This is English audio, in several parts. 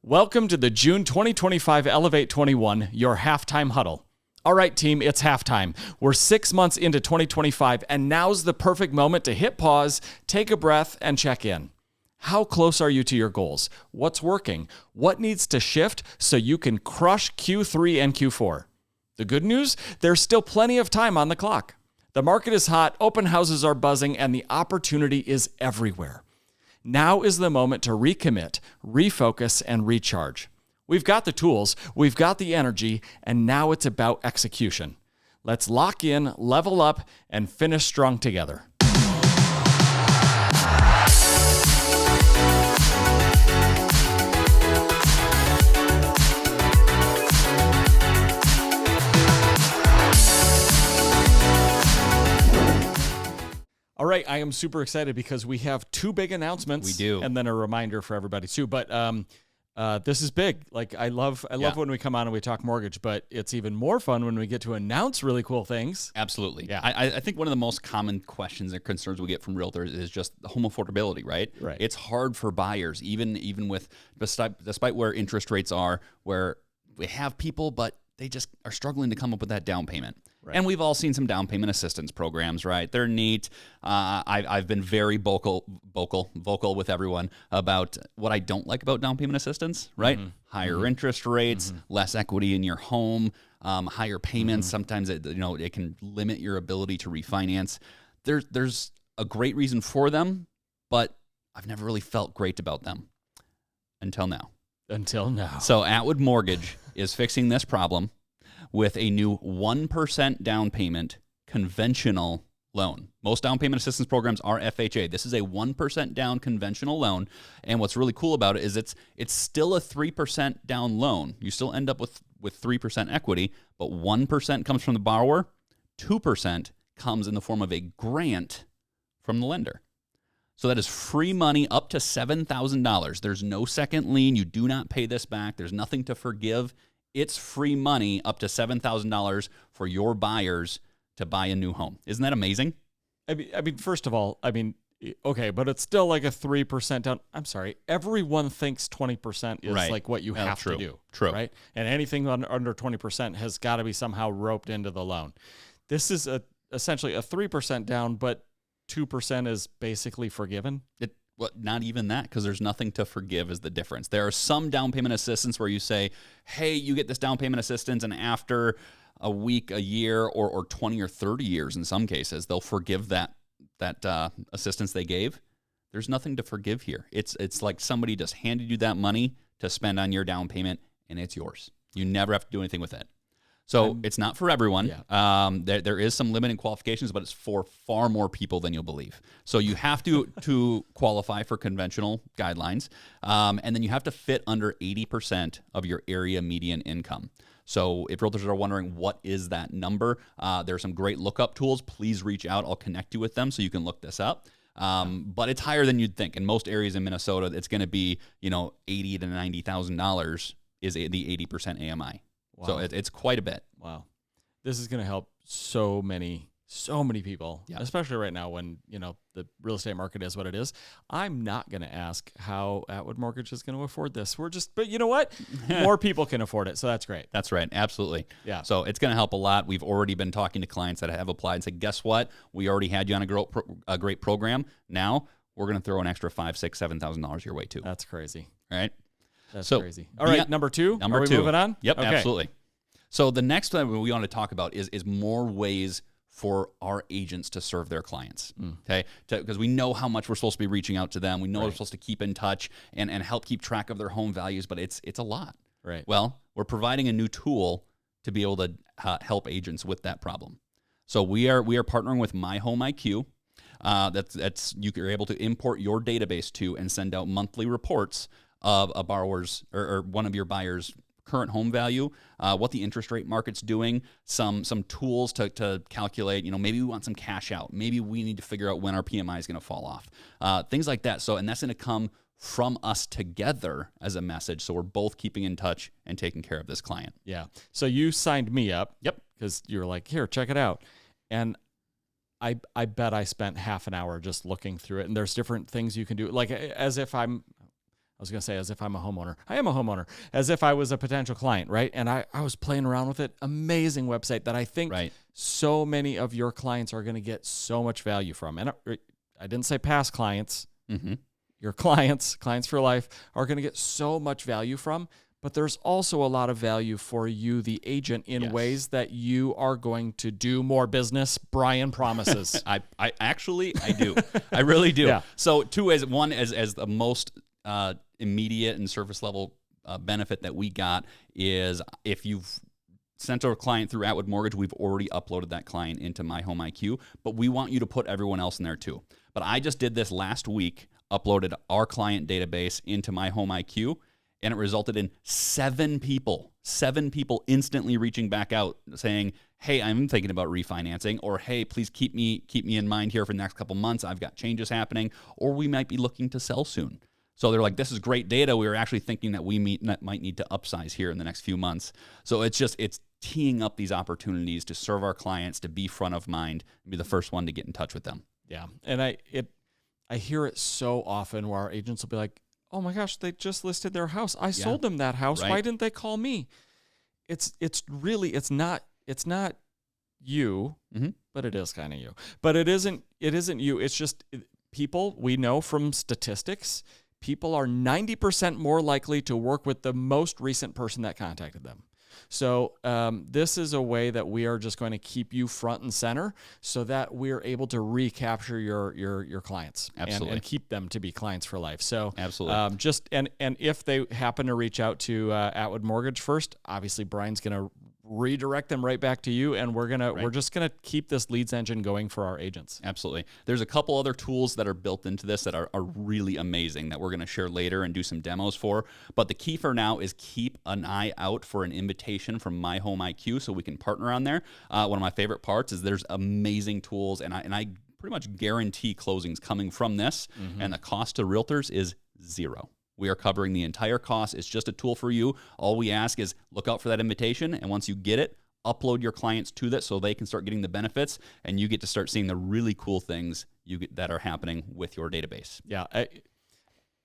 Welcome to the June 2025 ELEVATE21, your halftime huddle. All right, team, it's halftime. We're 6 months into 2025, and now's the perfect moment to hit pause, take a breath, and check in. How close are you to your goals? What's working? What needs to shift so you can crush Q3 and Q4? The good news? There's still plenty of time on the clock. The market is hot, open houses are buzzing, and the opportunity is everywhere. Now is the moment to recommit, refocus, and recharge. We've got the tools, we've got the energy, and now it's about execution. Let's lock in, level up, and finish strong together. All right, I am super excited because we have two big announcements. We do. And then a reminder for everybody too. But this is big. Like I love when we come on and we talk mortgage, but it's even more fun when we get to announce really cool things. Absolutely. Yeah. I think one of the most common questions and concerns we get from realtors is just home affordability, right? Right. It's hard for buyers, even with despite where interest rates are, where we have people, but they just are struggling to come up with that down payment. Right. And we've all seen some down payment assistance programs, right? They're neat. I've been very vocal with everyone about what I don't like about down payment assistance, right? Mm-hmm. Higher interest rates, less equity in your home, higher payments. Sometimes it can limit your ability to refinance. There's a great reason for them, but I've never really felt great about them until now. So Atwood Mortgage is fixing this problem with a new 1% down payment conventional loan. Most down payment assistance programs are FHA. This is a 1% down conventional loan, and what's really cool about it is it's still a 3% down loan. You still end up with 3% equity, but 1% comes from the borrower, 2% comes in the form of a grant from the lender. So that is free money up to $7,000. There's no second lien. You do not pay this back. There's nothing to forgive. It's free money up to $7,000 for your buyers to buy a new home. Isn't that amazing? I mean, first of all, okay, but it's still like a 3% down. I'm sorry. Everyone thinks 20% is right. like what you have to do. True. Right? And anything under 20% has got to be somehow roped into the loan. This is essentially a 3% down, but 2% is basically forgiven. Well, not even that, because there's nothing to forgive is the difference. There are some down payment assistance where you say, hey, you get this down payment assistance, and after a week, a year, or 20 or 30 years in some cases, they'll forgive that assistance they gave. There's nothing to forgive here. It's like somebody just handed you that money to spend on your down payment, and it's yours. You never have to do anything with it. So it's not for everyone. Yeah. There is some limiting qualifications, but it's for far more people than you'll believe. So you have to qualify for conventional guidelines, and then you have to fit under 80% of your area median income. So if realtors are wondering what is that number, there are some great lookup tools. Please reach out. I'll connect you with them so you can look this up. But it's higher than you'd think. In most areas in Minnesota, it's going to be $80,000 to $90,000 is the 80% AMI. Wow. So it's quite a bit. Wow. This is going to help so many people, especially right now when, the real estate market is what it is. I'm not going to ask how Atwood Mortgage is going to afford this. But you know what? More people can afford it. So that's great. That's right. Absolutely. Yeah. So it's going to help a lot. We've already been talking to clients that have applied and said, guess what? We already had you on a great program. Now we're going to throw an extra $5,000, $6,000, $7,000 your way too. That's crazy. All right. That's crazy. All right, number two. Are we moving on? Yep, okay. Absolutely. So the next one we want to talk about is more ways for our agents to serve their clients. Okay, because we know how much we're supposed to be reaching out to them. We know we're supposed to keep in touch and help keep track of their home values, but it's a lot. Right. Well, we're providing a new tool to be able to help agents with that problem. So we are partnering with My Home IQ. That's you're able to import your database to and send out monthly reports of a borrower's or one of your buyers' current home value, what the interest rate market's doing, some tools to calculate, maybe we want some cash out. Maybe we need to figure out when our PMI is going to fall off. Things like that. So, and that's going to come from us together as a message. So we're both keeping in touch and taking care of this client. Yeah. So you signed me up. Yep. Because you were like, here, check it out. And I bet I spent half an hour just looking through it. And there's different things you can do. Like as if I'm was going to say as if I'm a homeowner. I am a homeowner. As if I was a potential client, right? And I was playing around with it. Amazing website that I think so many of your clients are going to get so much value from. And I didn't say past clients. Your clients for life, are going to get so much value from. But there's also a lot of value for you, the agent, in ways that you are going to do more business. Brian promises. I do. I really do. Yeah. So two ways. One, as the most immediate and surface level benefit that we got is if you've sent our client through Atwood Mortgage, we've already uploaded that client into My Home IQ, but we want you to put everyone else in there too. But I just did this last week, uploaded our client database into My Home IQ, and it resulted in 7 people instantly reaching back out saying, hey, I'm thinking about refinancing, or hey, please keep me in mind here for the next couple months. I've got changes happening, or we might be looking to sell soon. So they're like, this is great data. We were actually thinking that we might need to upsize here in the next few months. So it's teeing up these opportunities to serve our clients, to be front of mind, and be the first one to get in touch with them. Yeah, and I hear it so often where our agents will be like, oh my gosh, they just listed their house. I sold them that house. Why didn't they call me? It's not you, but it is kind of you. But it isn't you. It's just people. We know from statistics, people are 90% more likely to work with the most recent person that contacted them. So this is a way that we are just going to keep you front and center so that we're able to recapture your clients and keep them to be clients for life. So absolutely. And if they happen to reach out to Atwood Mortgage first, obviously Brian's going to redirect them right back to you, and we're just gonna keep this leads engine going for our agents. Absolutely. There's a couple other tools that are built into this that are really amazing that we're gonna share later and do some demos for. But the key for now is keep an eye out for an invitation from My Home IQ so we can partner on there. One of my favorite parts is there's amazing tools, and I pretty much guarantee closings coming from this, and the cost to realtors is zero. We are covering the entire cost. It's just a tool for you. All we ask is look out for that invitation, and once you get it, upload your clients to that so they can start getting the benefits, and you get to start seeing the really cool things that are happening with your database. Yeah,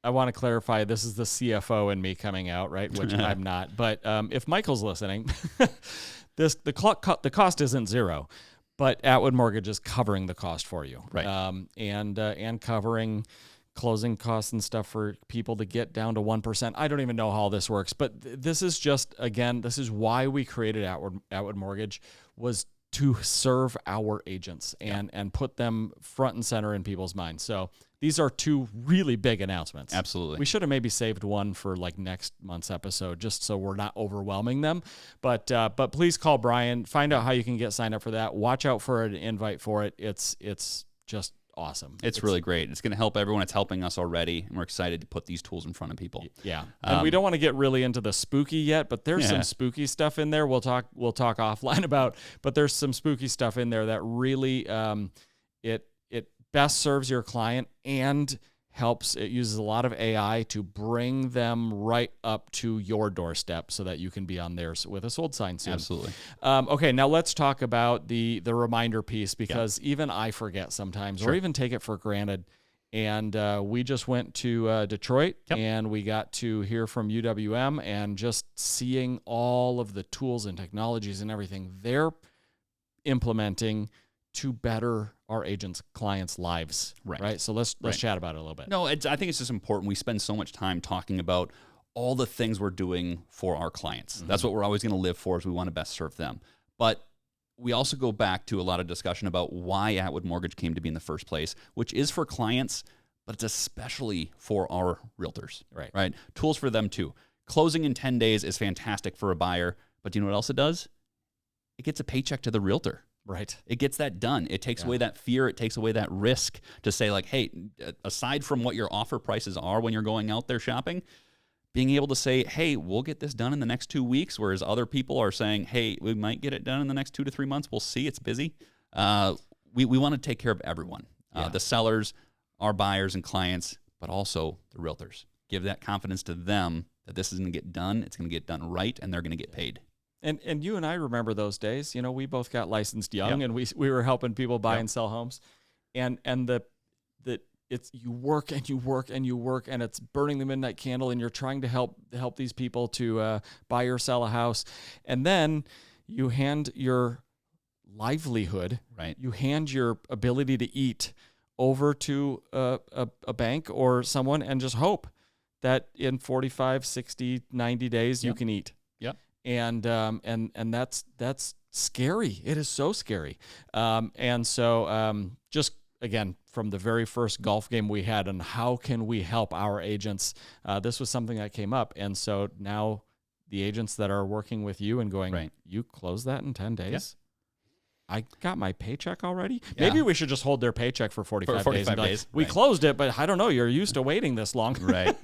I want to clarify, this is the CFO in me coming out, right? Which I'm not. But if Michael's listening, the cost isn't zero, but Atwood Mortgage is covering the cost for you, right? And covering closing costs and stuff for people to get down to 1%. I don't even know how all this works, but this is just, again, this is why we created Atwood Mortgage, was to serve our agents and put them front and center in people's minds. So these are 2 really big announcements. Absolutely. We should have maybe saved one for like next month's episode, just so we're not overwhelming them. But please call Brian, find out how you can get signed up for that. Watch out for an invite for it. It's just awesome. It's really great. It's going to help everyone. It's helping us already, and we're excited to put these tools in front of people. Yeah, and we don't want to get really into the spooky yet, but there's some spooky stuff in there. We'll talk offline about, but there's some spooky stuff in there that really it best serves your client and helps. It uses a lot of AI to bring them right up to your doorstep so that you can be on theirs with a sold sign soon. Absolutely. Okay, now let's talk about the reminder piece, because even I forget sometimes, or even take it for granted. And we just went to Detroit, and we got to hear from UWM, and just seeing all of the tools and technologies and everything they're implementing to better our agents' clients' lives, right? So let's chat about it a little bit. No, I think it's just important. We spend so much time talking about all the things we're doing for our clients. That's what we're always going to live for, is we want to best serve them. But we also go back to a lot of discussion about why Atwood Mortgage came to be in the first place, which is for clients, but it's especially for our realtors, right? Tools for them too. Closing in 10 days is fantastic for a buyer, but do you know what else it does? It gets a paycheck to the realtor. Right. It gets that done. It takes away that fear. It takes away that risk to say, like, hey, aside from what your offer prices are when you're going out there shopping, being able to say, hey, we'll get this done in the next 2 weeks, whereas other people are saying, hey, we might get it done in the next 2 to 3 months. We'll see. It's busy. We want to take care of everyone, the sellers, our buyers and clients, but also the realtors. Give that confidence to them that this is going to get done. It's going to get done right, and they're going to get paid. And you and I remember those days. You know, we both got licensed young, and we were helping people buy and sell homes. And you work and you work and you work, and it's burning the midnight candle, and you're trying to help these people to buy or sell a house. And then you hand your livelihood, right? You hand your ability to eat over to a bank or someone and just hope that in 45, 60, 90 days you can eat. Yep. And that's scary. It is so scary. And so just again, from the very first golf game we had, and how can we help our agents? This was something that came up. And so now the agents that are working with you and going, you close that in 10 days? Yeah. I got my paycheck already. Yeah. Maybe we should just hold their paycheck for 45 days. Like, we closed it, but I don't know. You're used to waiting this long. Right.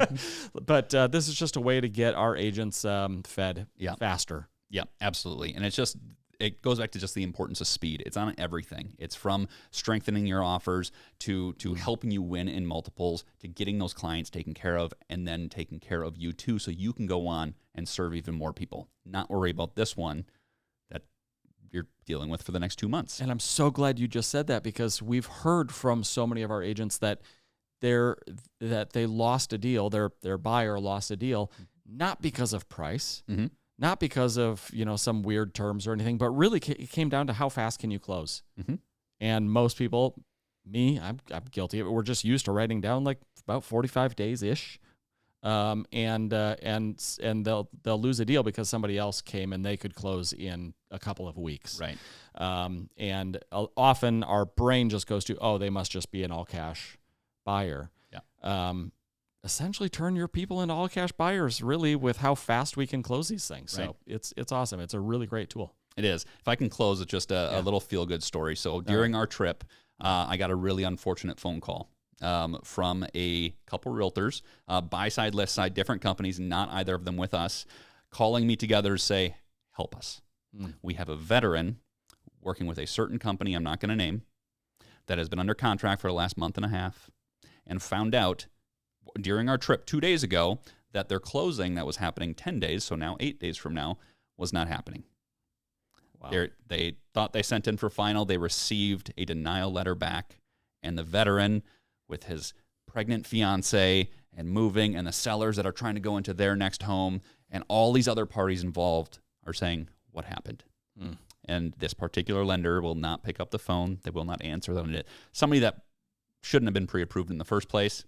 But this is just a way to get our agents fed faster. Yeah, absolutely. And it goes back to just the importance of speed. It's on everything. It's from strengthening your offers to helping you win in multiples, to getting those clients taken care of, and then taking care of you too, so you can go on and serve even more people. Not worry about this one that you're dealing with for the next 2 months. And I'm so glad you just said that, because we've heard from so many of our agents that they lost a deal, their buyer lost a deal, not because of price, not because of some weird terms or anything, but really it came down to how fast can you close. And most people, I'm guilty of it, we're just used to writing down like about 45 days ish. And they'll lose a deal because somebody else came and they could close in a couple of weeks. Right. And often our brain just goes to, oh, they must just be an all cash buyer. Yeah. Essentially turn your people into all cash buyers, really, with how fast we can close these things. So it's awesome. It's a really great tool. It is. If I can close with just a little feel good story. So during our trip, I got a really unfortunate phone call from a couple realtors, buy side, list side, different companies, not either of them with us, calling me together to say, help us. We have a veteran working with a certain company I'm not going to name that has been under contract for the last month and a half, and found out during our trip 2 days ago that their closing that was happening 10 days, so now 8 days from now, was not happening. Wow. They thought they sent in for final. They received a denial letter back, and the veteran with his pregnant fiance and moving, and the sellers that are trying to go into their next home, and all these other parties involved are saying, what happened? And this particular lender will not pick up the phone. They will not answer them. Somebody that shouldn't have been pre-approved in the first place.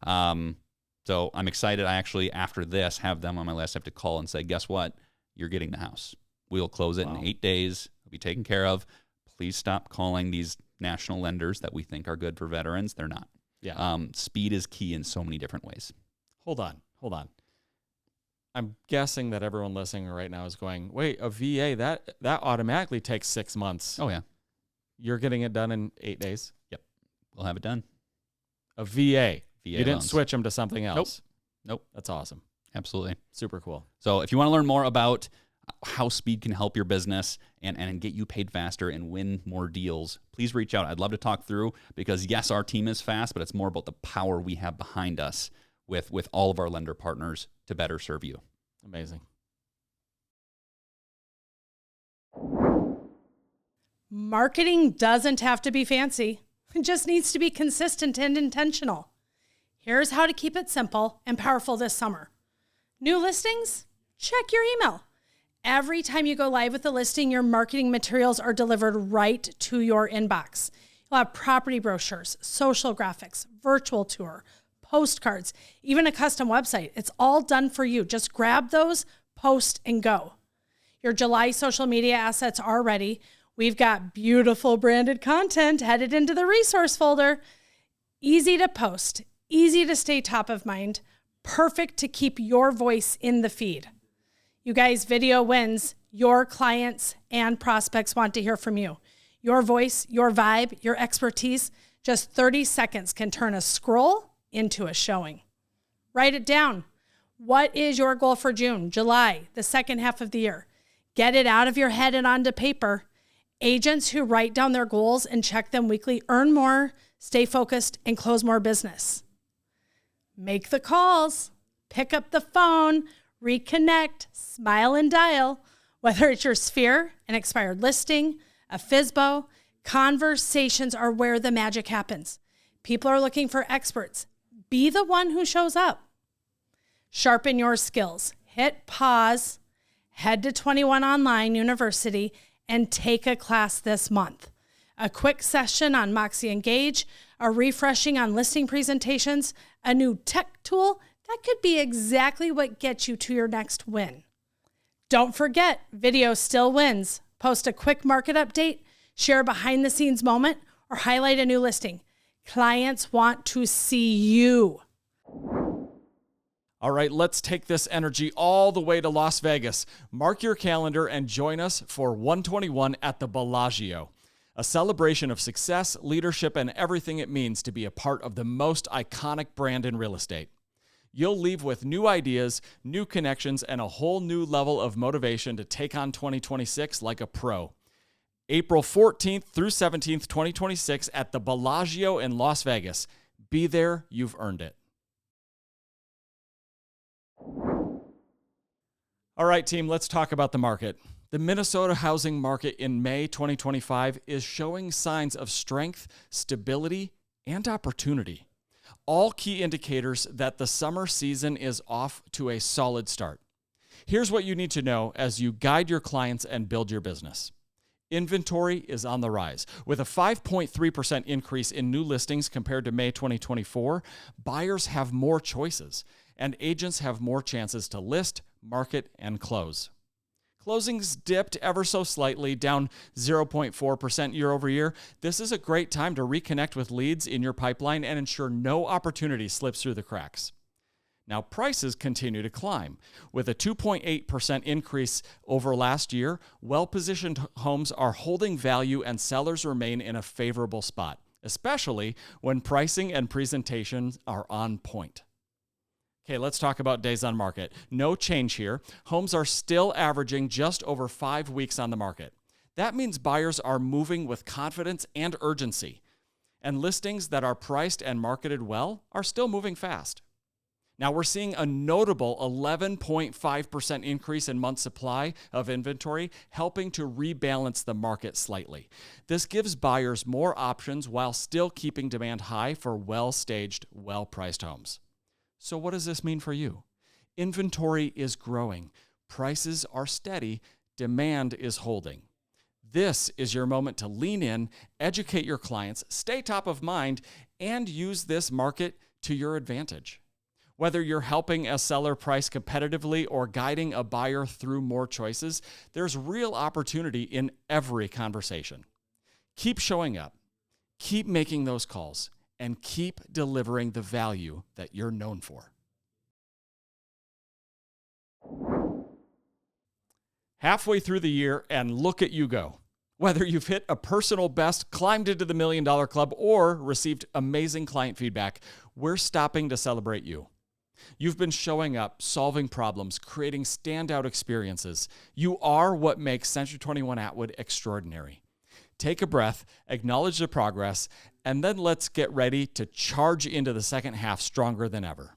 So I'm excited. I actually, after this, have them on my list. I have to call and say, guess what? You're getting the house. We'll close it in 8 days. It'll be taken care of. Please stop calling these national lenders that we think are good for veterans. They're not. Yeah. Speed is key in so many different ways. Hold on. I'm guessing that everyone listening right now is going, wait, a VA, that automatically takes 6 months. Oh, yeah. You're getting it done in 8 days? Yep. We'll have it done. A VA. You didn't loans. switch them to something else? Nope. That's awesome. Absolutely. Super cool. So if you want to learn more about how speed can help your business and get you paid faster and win more deals, please reach out. I'd love to talk through, because yes, our team is fast, but it's more about the power we have behind us with all of our lender partners to better serve you. Amazing. Marketing doesn't have to be fancy. It just needs to be consistent and intentional. Here's how to keep it simple and powerful this summer. New listings? Check your email. Every time you go live with a listing, your marketing materials are delivered right to your inbox. You'll have property brochures, social graphics, virtual tour, postcards, even a custom website. It's all done for you. Just grab those, post, and go. Your July social media assets are ready. We've got beautiful branded content headed into the resource folder. Easy to post, easy to stay top of mind, perfect to keep your voice in the feed. You guys, video wins. Your clients and prospects want to hear from you. Your voice, your vibe, your expertise, just 30 seconds can turn a scroll into a showing. Write it down. What is your goal for June, July, the second half of the year? Get it out of your head and onto paper. Agents who write down their goals and check them weekly earn more, stay focused, and close more business. Make the calls, pick up the phone, reconnect, smile and dial. Whether it's your sphere, an expired listing, a FSBO, conversations are where the magic happens. People are looking for experts. Be the one who shows up. Sharpen your skills. Hit pause, head to 21 Online University, and take a class this month. A quick session on Moxie Engage, a refreshing on listing presentations, a new tech tool that could be exactly what gets you to your next win. Don't forget, video still wins. Post a quick market update, share a behind-the-scenes moment, or highlight a new listing. Clients want to see you. All right, let's take this energy all the way to Las Vegas. Mark your calendar and join us for 121 at the Bellagio, a celebration of success, leadership, and everything it means to be a part of the most iconic brand in real estate. You'll leave with new ideas, new connections, and a whole new level of motivation to take on 2026 like a pro. April 14th through 17th, 2026 at the Bellagio in Las Vegas. Be there, you've earned it. All right, team, let's talk about the market. The Minnesota housing market in May 2025 is showing signs of strength, stability, and opportunity. All key indicators that the summer season is off to a solid start. Here's what you need to know as you guide your clients and build your business. Inventory is on the rise. With a 5.3% increase in new listings compared to May 2024, buyers have more choices, and agents have more chances to list, market, and close. Closings dipped ever so slightly, down 0.4% year over year. This is a great time to reconnect with leads in your pipeline and ensure no opportunity slips through the cracks. Now, prices continue to climb. With a 2.8% increase over last year, well-positioned homes are holding value and sellers remain in a favorable spot, especially when pricing and presentations are on point. Okay, let's talk about days on market. No change here. Homes are still averaging just over 5 weeks on the market. That means buyers are moving with confidence and urgency. And listings that are priced and marketed well are still moving fast. Now we're seeing a notable 11.5% increase in month supply of inventory, helping to rebalance the market slightly. This gives buyers more options while still keeping demand high for well-staged, well-priced homes. So what does this mean for you? Inventory is growing, prices are steady, demand is holding. This is your moment to lean in, educate your clients, stay top of mind, and use this market to your advantage. Whether you're helping a seller price competitively or guiding a buyer through more choices, there's real opportunity in every conversation. Keep showing up, keep making those calls, and keep delivering the value that you're known for. Halfway through the year, and look at you go. Whether you've hit a personal best, climbed into the $1 Million Club, or received amazing client feedback, we're stopping to celebrate you. You've been showing up, solving problems, creating standout experiences. You are what makes Century 21 Atwood extraordinary. Take a breath, acknowledge the progress, and then let's get ready to charge into the second half stronger than ever.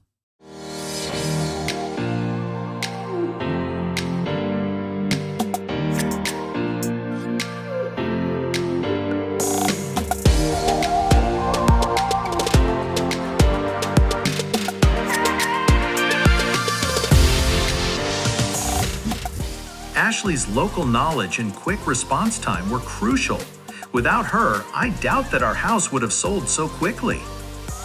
Ashley's local knowledge and quick response time were crucial. Without her, I doubt that our house would have sold so quickly.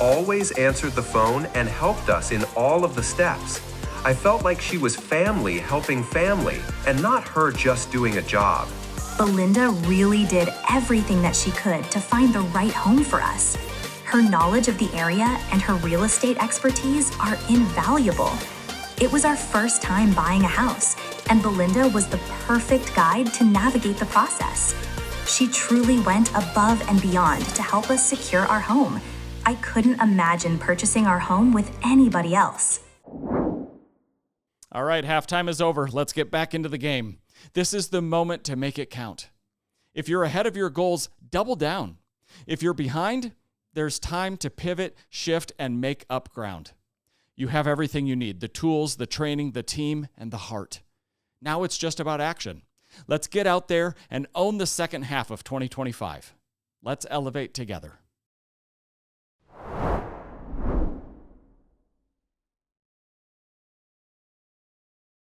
Always answered the phone and helped us in all of the steps. I felt like she was family helping family and not her just doing a job. Belinda really did everything that she could to find the right home for us. Her knowledge of the area and her real estate expertise are invaluable. It was our first time buying a house, and Belinda was the perfect guide to navigate the process. She truly went above and beyond to help us secure our home. I couldn't imagine purchasing our home with anybody else. All right, halftime is over. Let's get back into the game. This is the moment to make it count. If you're ahead of your goals, double down. If you're behind, there's time to pivot, shift, and make up ground. You have everything you need: the tools, the training, the team, and the heart. Now it's just about action. Let's get out there and own the second half of 2025. Let's elevate together.